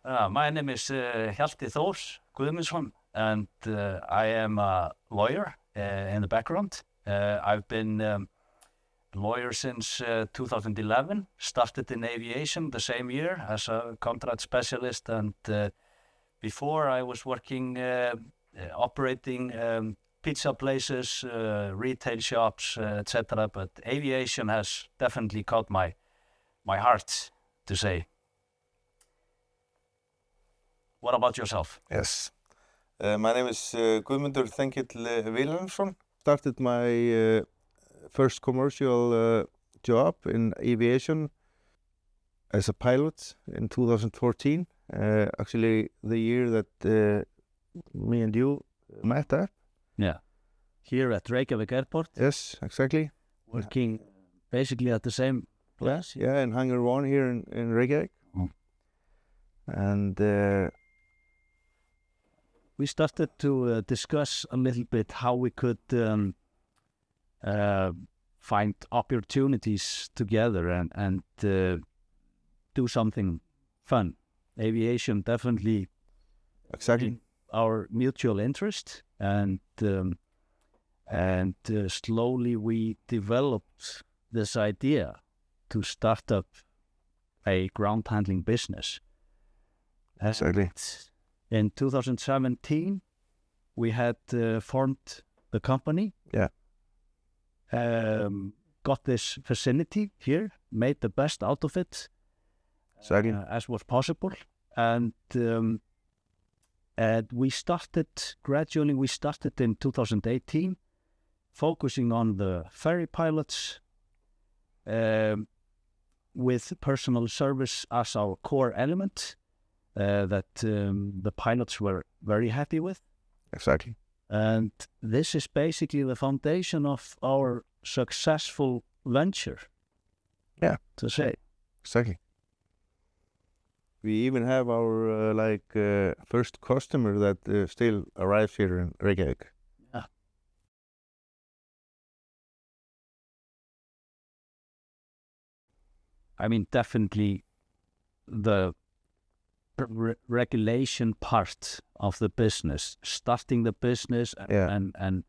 My name is Hjalti Þór Guðmundsson, and I am a lawyer in the background. I've been lawyer since 2011, started in aviation the same year as a contract specialist, and before I was working, operating pizza places, retail shops, etc. But aviation has definitely caught my heart, to say. What about yourself? Yes. My name is Guðmundur Þengill Vilhelmsson. Started my first commercial job in aviation as a pilot in 2014. Actually, the year that me and you met up. Yeah. Here at Reykjavik Airport? Yes, exactly. Working basically at the same place? Yeah, in Hangar 1 here in Reykjavik. Mm. And we started to discuss a little bit how we could find opportunities together and do something fun. Aviation definitely exactly our mutual interest, and slowly we developed this idea to start up a ground handling business. Exactly. In 2017, we had formed the company. Yeah. Got this facility here, made the best out of it, exactly. As was possible, and we started gradually. We started in 2018, focusing on the ferry pilots, with personal service as our core element. That the pilots were very happy with. Exactly. And this is basically the foundation of our successful venture. Yeah. To say. Exactly. We even have our first customer that still arrives here in Reykjavik. Yeah. I mean, definitely the regulation part of the business, starting the business and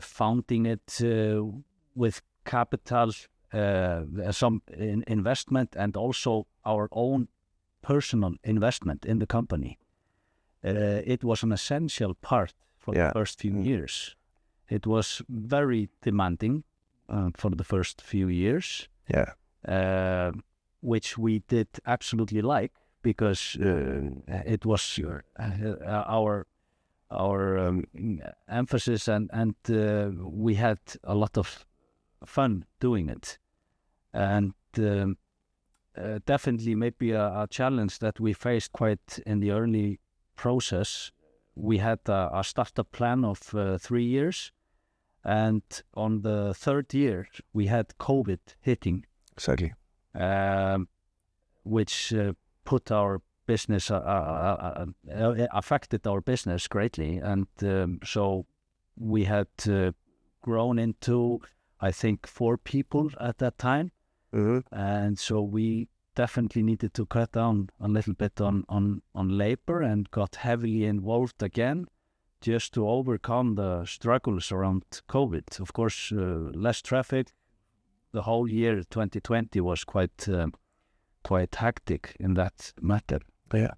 founding it with capital, some investment, and also our own personal investment in the company. It was an essential part for the first few years. It was very demanding for the first few years. Yeah. Which we did absolutely like, because it was our emphasis, and we had a lot of fun doing it. And definitely maybe a challenge that we faced quite in the early process. We had a startup plan of 3 years, and on the third year we had COVID hitting. Exactly. Which put our business, affected our business greatly. And so we had grown into, I think, 4 people at that time. Mm-hmm. And so we definitely needed to cut down a little bit on labor, and got heavily involved again, just to overcome the struggles around COVID. Of course, less traffic. The whole year 2020 was quite hectic in that matter. Yeah.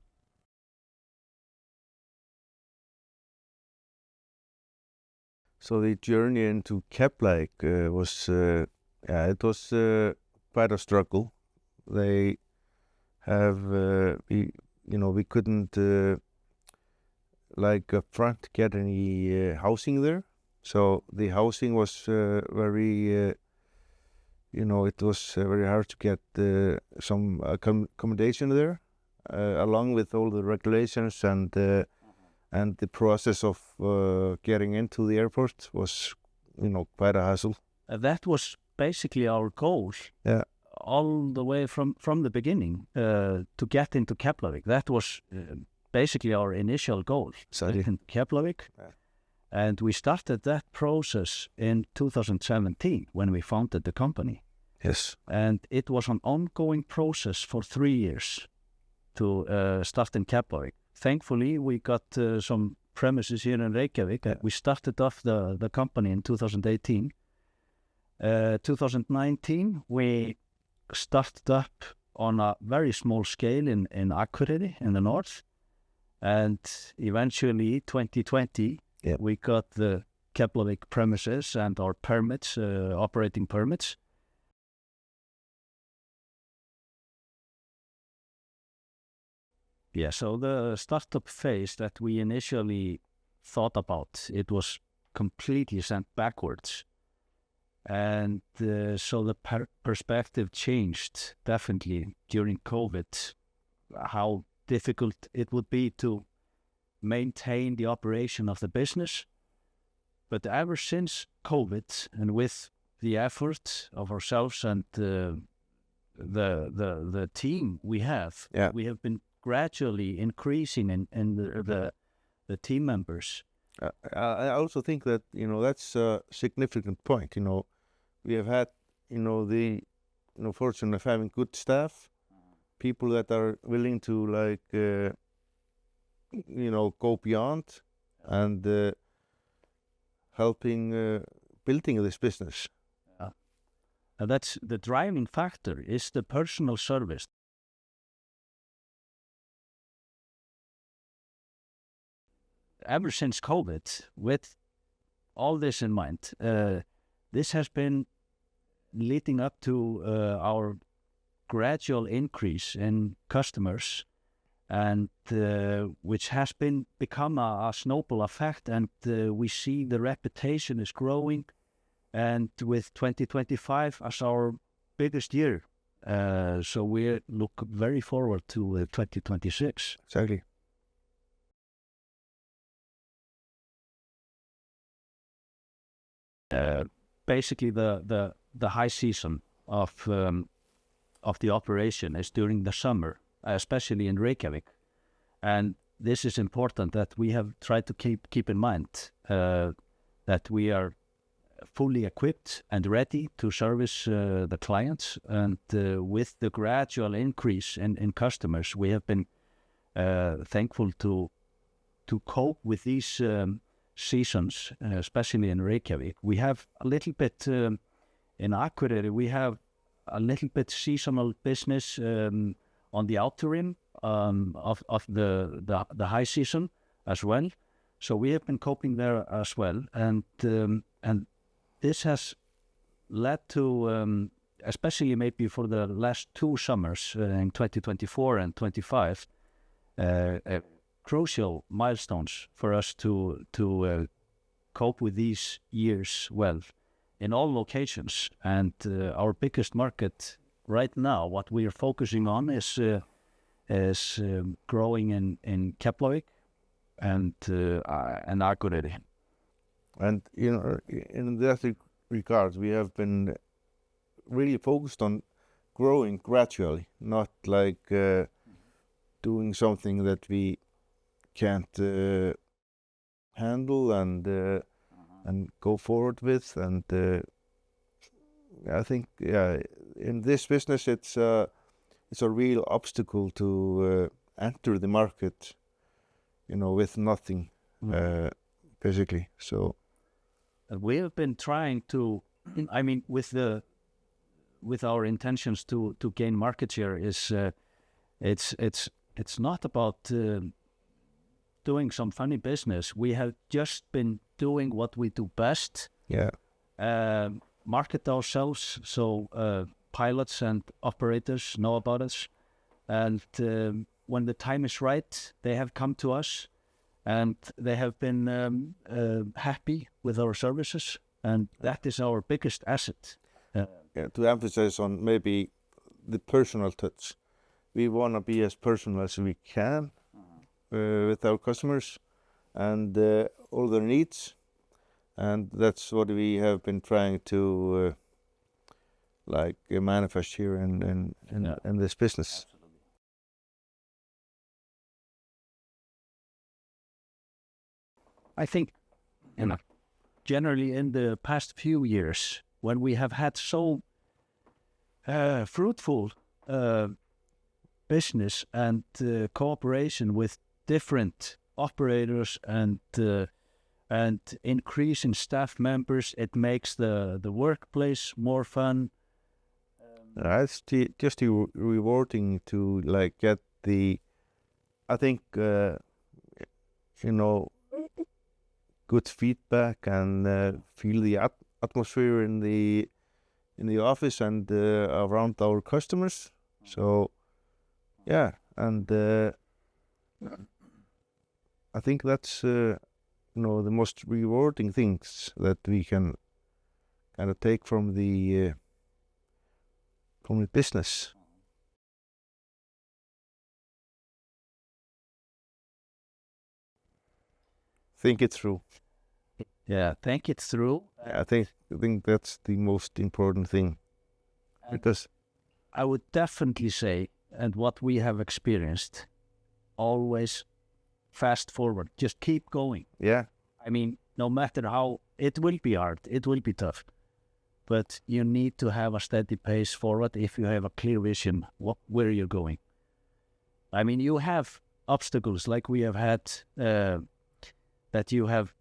So the journey into Keflavik was, it was quite a struggle. They have, we couldn't up front get any housing there. So the housing was very. It was very hard to get some accommodation there, along with all the regulations and the process of getting into the airport was, quite a hassle. That was basically our goal. Yeah. All the way from the beginning, to get into Keflavik. That was basically our initial goal. Exactly. In Keflavik. Yeah. And we started that process in 2017 when we founded the company. Yes. And it was an ongoing process for 3 years to start in Keflavík. Thankfully, we got some premises here in Reykjavik. We started off the company in 2018. 2019, we started up on a very small scale in Akureyri in the north. And eventually, 2020, we got the Keflavík premises and our permits, operating permits. Yeah, so the startup phase that we initially thought about, it was completely sent backwards. And so the perspective changed definitely during COVID, how difficult it would be to maintain the operation of the business. But ever since COVID, and with the effort of ourselves and the team we have been gradually increasing in the team members. I also think that that's a significant point. We have had the fortune of having good staff, people that are willing to go beyond and helping building this business. And that's the driving factor, is the personal service. Ever since COVID, with all this in mind, this has been leading up to our gradual increase in customers, and which has become a snowball effect, and we see the reputation is growing, and with 2025 as our biggest year, so we look very forward to 2026. Exactly. Basically, the high season of the operation is during the summer, especially in Reykjavik, and this is important that we have tried to keep in mind that we are fully equipped and ready to service the clients, and with the gradual increase in customers, we have been thankful to cope with these seasons, especially in Reykjavik. We have a little bit in Akureyri, we have a little bit seasonal business on the outer rim of the high season as well. So we have been coping there as well, and this has led to, especially maybe for the last 2 summers in 2024 and 25, crucial milestones for us to cope with these years well in all locations. And our biggest market right now, what we are focusing on is growing in Keflavík and Akureyri. And in that regard, we have been really focused on growing gradually, not like doing something that we can't handle and go forward with. And I think in this business it's a real obstacle to enter the market with nothing basically. So we have been trying to, I mean, with our intentions to gain market share, is it's not about doing some funny business. We have just been doing what we do best. Market ourselves, so pilots and operators know about us, and when the time is right, they have come to us, and they have been happy with our services, and that is our biggest asset. To emphasize on maybe the personal touch, we want to be as personal as we can with our customers and all their needs, and that's what we have been trying to manifest here in this business. I think, generally in the past few years, when we have had so fruitful business and cooperation with different operators and increase in staff members. It makes the workplace more fun. It's just rewarding to like get the, I think, good feedback and feel the atmosphere in the office and around our customers. So, yeah, and I think that's the most rewarding things that we can kind of take from the business. Think it through. Yeah, think it through. I think that's the most important thing, because I would definitely say, and what we have experienced, always fast forward. Just keep going. yeah, I mean, no matter how, it will be hard, it will be tough, but you need to have a steady pace forward if you have a clear vision where you're going. I mean, you have obstacles like we have had that you have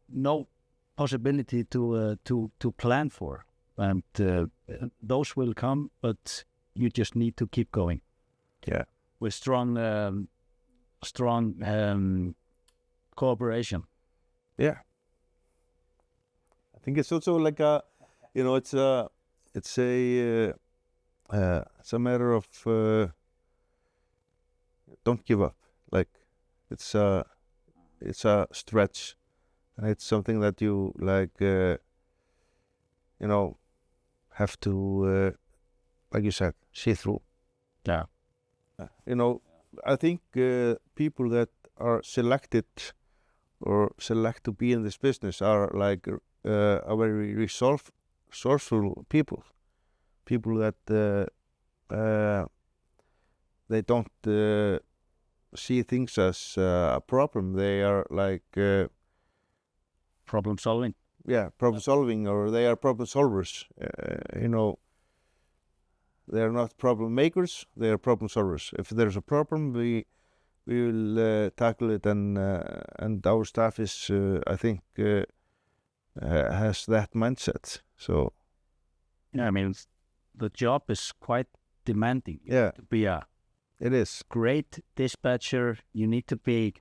no possibility to plan for, and those will come, but you just need to keep going. Yeah, with strong cooperation. yeah. I think it's also like it's a matter of don't give up. Like it's a stretch, and it's something that you like have to like you said, see through. Yeah. I think people that are selected or select to be in this business are like a very resourceful people that they don't see things as a problem. They are like Problem solving. problem solving, or they are problem solvers. They are not problem makers, they are problem solvers. If there's a problem, we will tackle it, and our staff is I think has that mindset. So Yeah, I mean, the job is quite demanding. You yeah, need to be a it is. great dispatcher. You need to be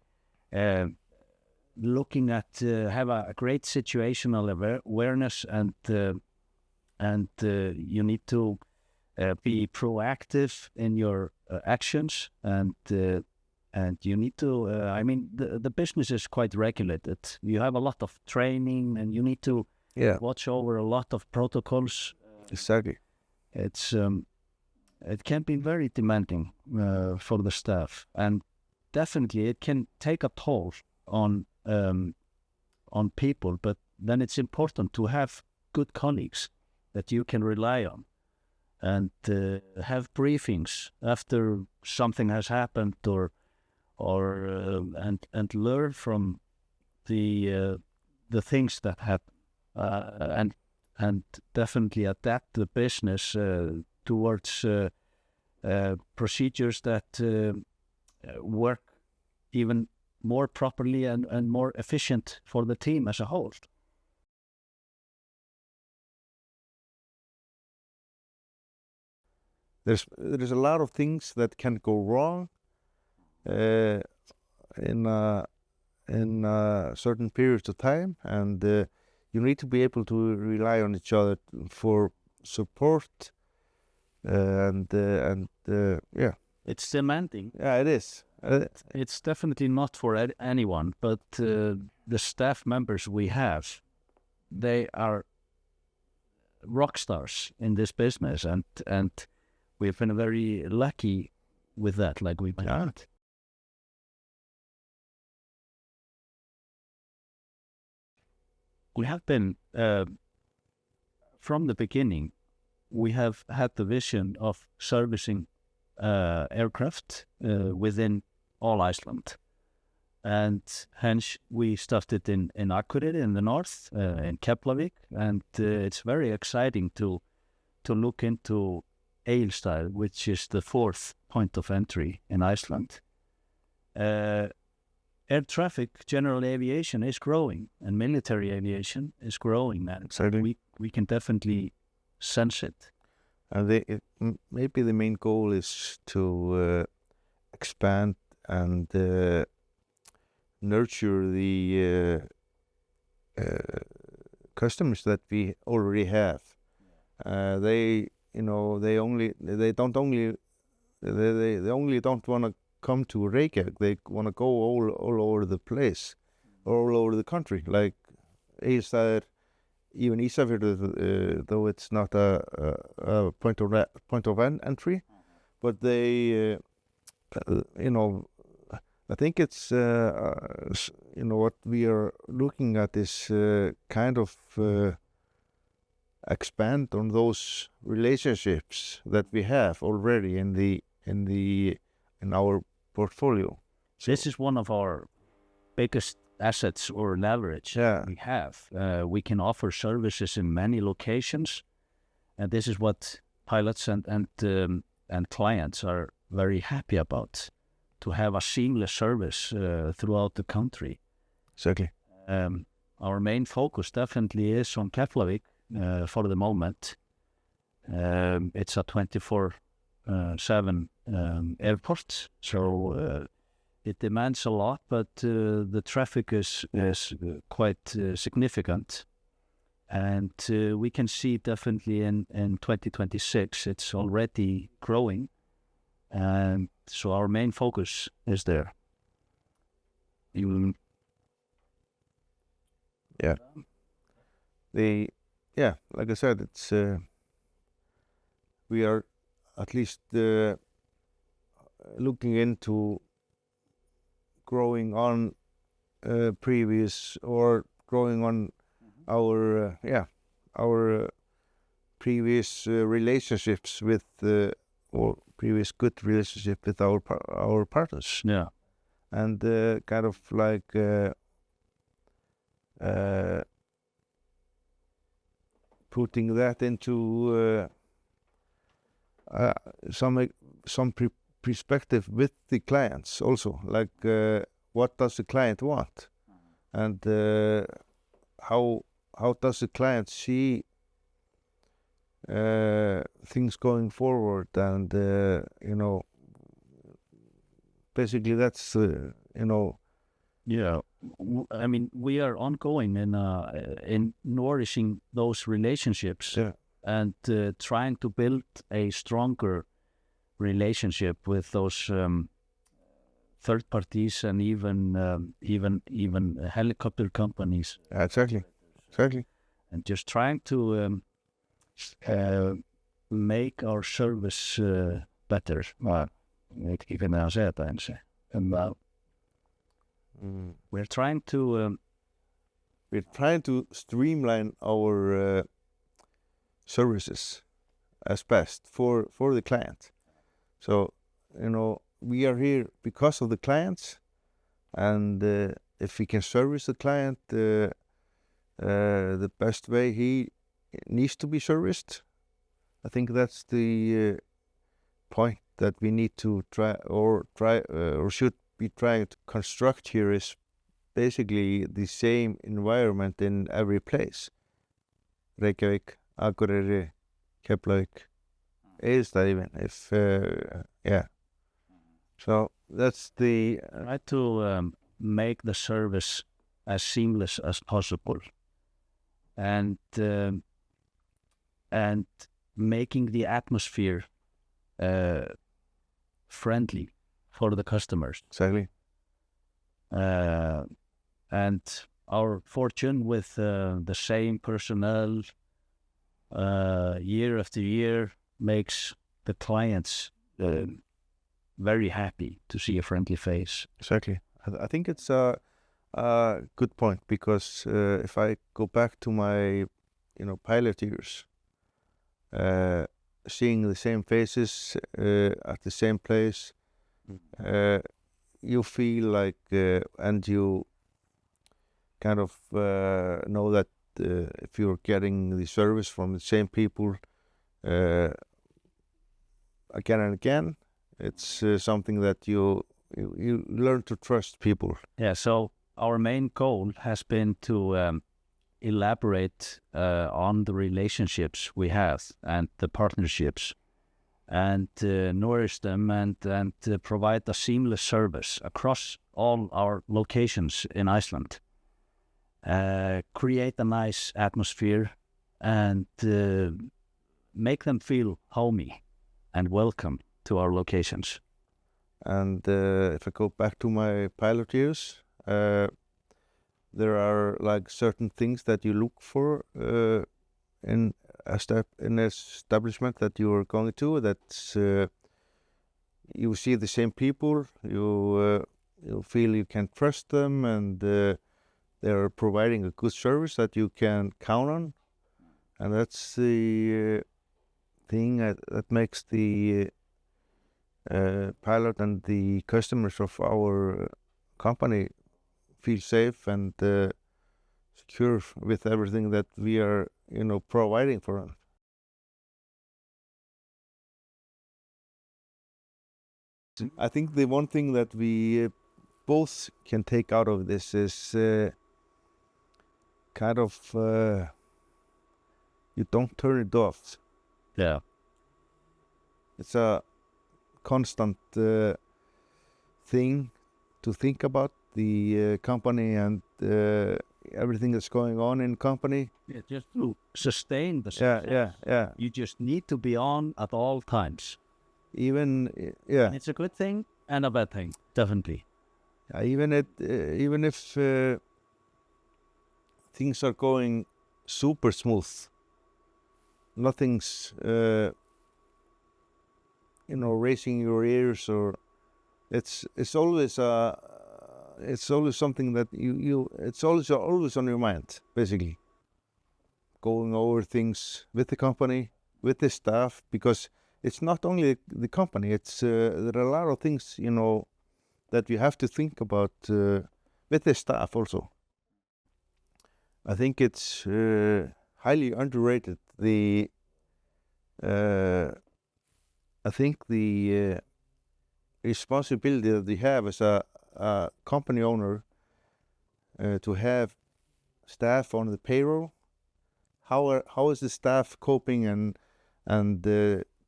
looking at have a great situational awareness, and you need to be proactive in your actions, and you need to. I mean, the business is quite regulated. You have a lot of training, and you need to Yeah, watch over a lot of protocols. exactly. It's it can be very demanding for the staff, and definitely it can take a toll on people. But then it's important to have good colleagues that you can rely on, and have briefings after something has happened, and learn from the things that happen, and definitely adapt the business towards procedures that work even more properly and more efficient for the team as a whole. There's a lot of things that can go wrong in certain periods of time, and you need to be able to rely on each other for support, and yeah, It's demanding. yeah, it is. It's definitely not for anyone, but the staff members we have, they are rock stars in this business, and we've been very lucky with that, like we mentioned. We have been, from the beginning, we have had the vision of servicing aircraft within all Iceland. And hence we started in Akureyri in the north, in Keflavik, and it's very exciting to look into Egilsstaðir, which is the 4th point of entry in Iceland. Air traffic, general aviation is growing, and military aviation is growing, and Exactly. we can definitely sense it. And maybe the main goal is to expand and nurture the customers that we already have. They don't want to come to Reykjavik. They want to go all over the place, all over the country. Like Egilsstaðir, even Ísafjörður, though it's not a point of entry, but they, I think it's what we are looking at is kind of expand on those relationships that we have already in our portfolio. This is one of our biggest assets or leverage we have. We can offer services in many locations, and this is what pilots and clients are very happy about, to have a seamless service throughout the country. Exactly. Our main focus definitely is on Keflavik for the moment. It's a 24/7 airport, so it demands a lot, but the traffic is quite significant, and we can see definitely in 2026 it's already growing, and so our main focus is there. Like I said, it's we are at least looking into growing on previous or growing on our previous relationships with or previous good relationship with our partners. Yeah. And kind of like putting that into some perspective with the clients also, like what does the client want, and how does the client see things going forward, and basically that's Yeah, I mean, we are ongoing in nourishing those relationships, and trying to build a stronger relationship with those third parties, and even helicopter companies. Exactly. And just trying to make our service better. We're trying to streamline our services as best for the client. So we are here because of the clients, and if we can service the client the best way he needs to be serviced, I think that's the point that we need to try or should be trying to construct here, is basically the same environment in every place. Reykjavik, Akureyri, Keflavik, Egilsstaðir even, if so that's the try to make the service as seamless as possible, and making the atmosphere friendly for the customers. Exactly. And our fortune with the same personnel year after year makes the clients very happy to see a friendly face. Exactly. I think it's a good point, because if I go back to my pilot years, seeing the same faces at the same place, you feel like and you kind of know that if you're getting the service from the same people, again and again. It's something that you learn to trust people. Yeah, so our main goal has been to elaborate on the relationships we have and the partnerships, and nourish them and provide a seamless service across all our locations in Iceland. Create a nice atmosphere and make them feel homey and welcome to our locations. And if I go back to my pilot years, there are like certain things that you look for in an establishment that you are going to. That's you see the same people, you feel you can trust them, and they are providing a good service that you can count on, and that's the thing that makes the pilot and the customers of our company feel safe and secure with everything that we are, providing for them. I think the one thing that we both can take out of this is kind of you don't turn it off. Yeah. It's a constant thing to think about the company and everything that's going on in company. Yeah, just to sustain the success. Yeah. You just need to be on at all times. Even It's a good thing and a bad thing, definitely. Even if things are going super smooth, nothing's raising your ears, or it's always something that it's always on your mind, basically. Going over things with the company, with the staff, because it's not only the company, it's there are a lot of things, that you have to think about with the staff also. I think it's highly underrated. I think the responsibility that you have as a company owner to have staff on the payroll. How is the staff coping and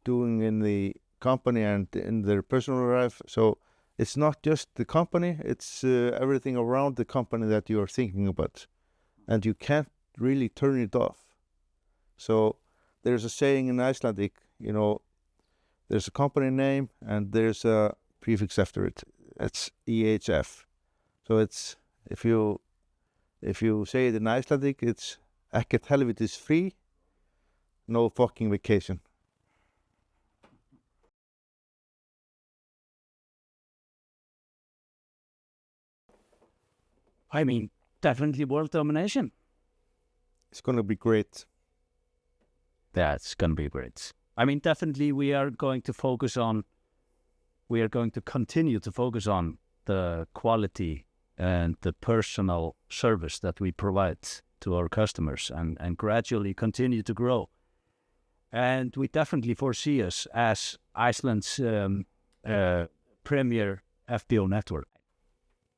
doing in the company and in their personal life? So it's not just the company; it's everything around the company that you are thinking about, and you can't really turn it off. So there's a saying in Icelandic, there's a company name and there's a prefix after it. It's EHF. So it's if you say it in Icelandic, it's ekkert helvitis frí, no fucking vacation. I mean, definitely world domination. It's gonna be great. That's going to be great. I mean, definitely we are going to continue to focus on the quality and the personal service that we provide to our customers, and gradually continue to grow. And we definitely foresee us as Iceland's premier FBO network.